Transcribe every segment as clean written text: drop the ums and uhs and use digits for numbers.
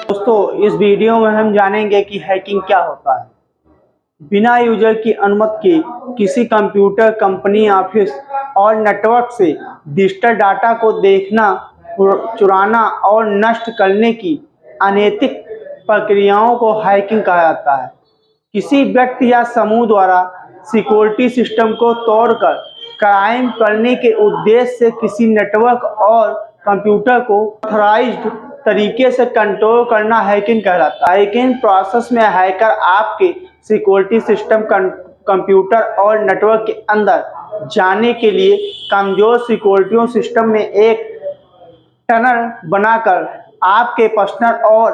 दोस्तों, इस वीडियो में हम जानेंगे कि हैकिंग क्या होता है। बिना यूजर की अनुमति के किसी कंप्यूटर, कंपनी, ऑफिस और नेटवर्क से डिजिटल डाटा को देखना, चुराना और नष्ट करने की अनैतिक प्रक्रियाओं को हैकिंग कहा जाता है। किसी व्यक्ति या समूह द्वारा सिक्योरिटी सिस्टम को तोड़कर क्राइम करने के उद्देश्य से किसी नेटवर्क और कंप्यूटर को ऑथराइज्ड तरीके से कंट्रोल करना हैकिंग कहलाता है। हैकिंग प्रोसेस में हैकर आपके सिक्योरिटी सिस्टम, कंप्यूटर और नेटवर्क के अंदर जाने के लिए कमजोर सिक्योरिटी सिस्टम में एक टनल बनाकर आपके पर्सनल और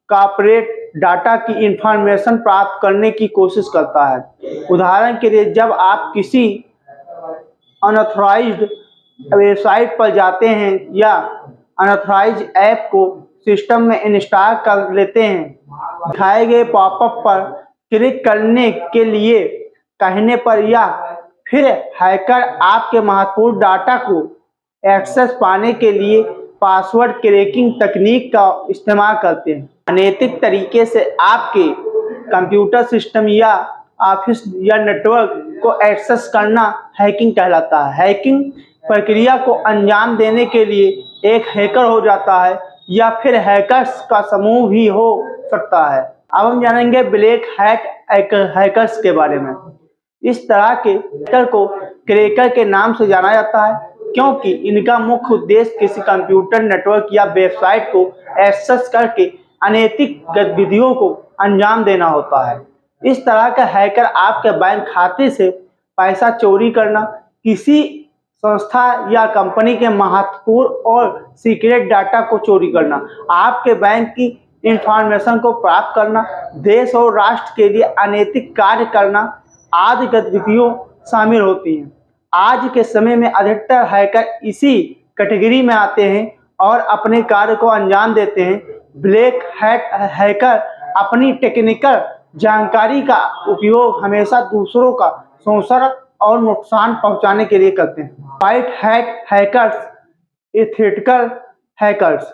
कॉर्पोरेट डाटा की इंफॉर्मेशन प्राप्त करने की कोशिश करता है। उदाहरण के लिए, जब आप किसी अनऑथराइज्ड वेबसाइट पर जाते हैं या अनऑथराइज्ड ऐप को सिस्टम में इंस्टॉल कर लेते हैं, दिखाए गए पॉपअप पर क्लिक करने के लिए कहने पर या फिर हैकर आपके महत्वपूर्ण डाटा को एक्सेस पाने के लिए पासवर्ड क्रैकिंग तकनीक का इस्तेमाल करते हैं। अनैतिक तरीके से आपके कंप्यूटर सिस्टम या ऑफिस या नेटवर्क को एक्सेस करना हैकिंग कहलाता है। हैकिंग प्रक्रिया को अंजाम देने के लिए एक हैकर हो जाता है या फिर हैकर्स का समूह भी हो सकता है। अब हम जानेंगे ब्लैक हैट हैकर्स के बारे में। इस तरह के हैकर को क्रैकर के नाम से जाना जाता है क्योंकि इनका मुख्य उद्देश्य किसी कंप्यूटर, नेटवर्क या वेबसाइट को एक्सेस करके अनैतिक गतिविधियों को अंजाम देना होता है। इस तरह का हैकर आपके बैंक खाते से पैसा चोरी करना, किसी संस्था या कंपनी के महत्वपूर्ण और सीक्रेट डाटा को चोरी करना, आपके बैंक की इंफॉर्मेशन को प्राप्त करना, देश और राष्ट्र के लिए अनैतिक कार्य करना आदि गतिविधियों शामिल होती हैं। आज के समय में अधिकतर हैकर इसी कैटेगरी में आते हैं और अपने कार्य को अंजाम देते हैं। ब्लैक हैट हैकर अपनी टेक्निकल जानकारी का उपयोग हमेशा दूसरों का शोषण और नुकसान पहुंचाने के लिए करते हैं। White hat hackers, ethical hackers.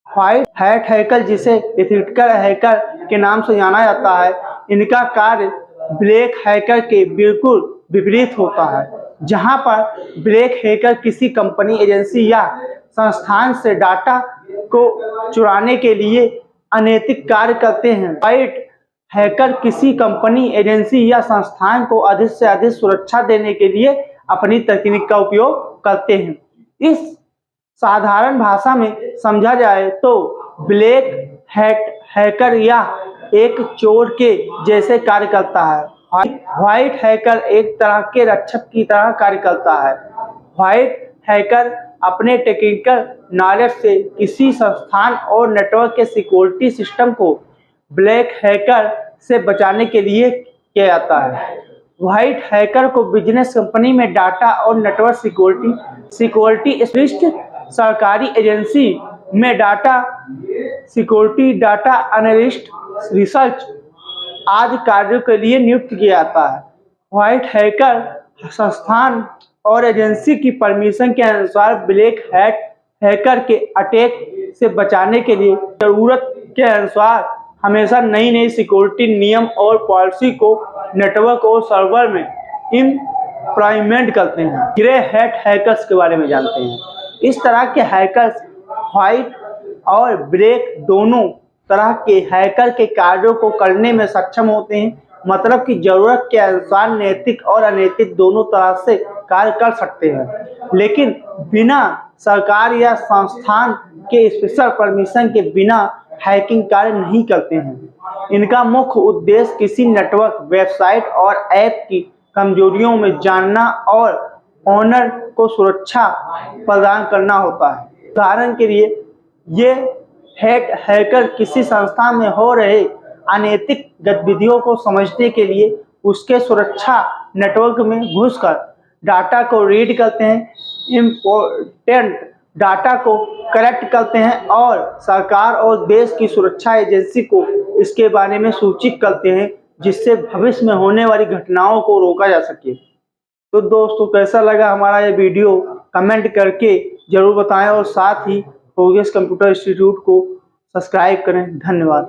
White hat hacker, जिसे एथिकल हैकर के नाम से जाना जाता है, इनका कार्य ब्लैक हैकर के बिल्कुल विपरीत होता है। जहां पर ब्लैक हैकर किसी कंपनी, एजेंसी या संस्थान से डाटा को चुराने के लिए अनैतिक कार्य करते हैं, व्हाइट हैकर किसी कंपनी, एजेंसी या संस्थान को अधिक से अधिक सुरक्षा देने के लिए अपनी तकनीक का उपयोग करते हैं। इस साधारण भाषा में समझा जाए तो ब्लैक हैट हैकर या एक चोर के जैसे कार्य करता है। व्हाइट हैकर एक तरह के रक्षक की तरह कार्य करता है। व्हाइट हैकर अपने टेक्निकल नॉलेज से किसी संस्थान और नेटवर्क के सिक्योरिटी सिस्टम को ब्लैक हैकर से बचाने के लिए किया जाता है। व्हाइट हैकर को बिजनेस, कंपनी में डाटा और नेटवर्क सिक्योरिटी स्पेशलिस्ट, सरकारी एजेंसी में data security, data analyst, research आदि कार्यों के लिए नियुक्त किया जाता है। व्हाइट हैकर संस्थान और एजेंसी की परमिशन के अनुसार ब्लैक हैट हैकर के अटैक से बचाने के लिए जरूरत के अनुसार हमेशा नई नई सिक्योरिटी नियम और पॉलिसी को नेटवर्क और सर्वर में इम्प्लीमेंट करते हैं। ग्रे हैट हैकर्स के बारे में जानते हैं। इस तरह के हैकर्स व्हाइट और ब्लैक दोनों तरह के हैकर के कार्यों को करने में सक्षम होते हैं, मतलब कि जरूरत के अनुसार नैतिक और अनैतिक दोनों तरह से कार्य कर सकते हैं, लेकिन बिना सरकार या संस्थान के स्पेशल परमिशन के बिना हैकिंग कार्य नहीं करते हैं। इनका मुख्य उद्देश्य किसी नेटवर्क, वेबसाइट और ऐप की कमजोरियों में जानना और ओनर को सुरक्षा प्रदान करना होता है। उदाहरण के लिए, ये हैकर किसी संस्था में हो रहे अनैतिक गतिविधियों को समझने के लिए उसके सुरक्षा नेटवर्क में घुसकर डाटा को रीड करते हैं, इम्पोर्टेंट डाटा को कलेक्ट करते हैं और सरकार और देश की सुरक्षा एजेंसी को इसके बारे में सूचित करते हैं, जिससे भविष्य में होने वाली घटनाओं को रोका जा सके। तो दोस्तों, कैसा लगा हमारा ये वीडियो कमेंट करके जरूर बताएं और साथ ही प्रोग्रेस कंप्यूटर इंस्टीट्यूट को सब्सक्राइब करें। धन्यवाद।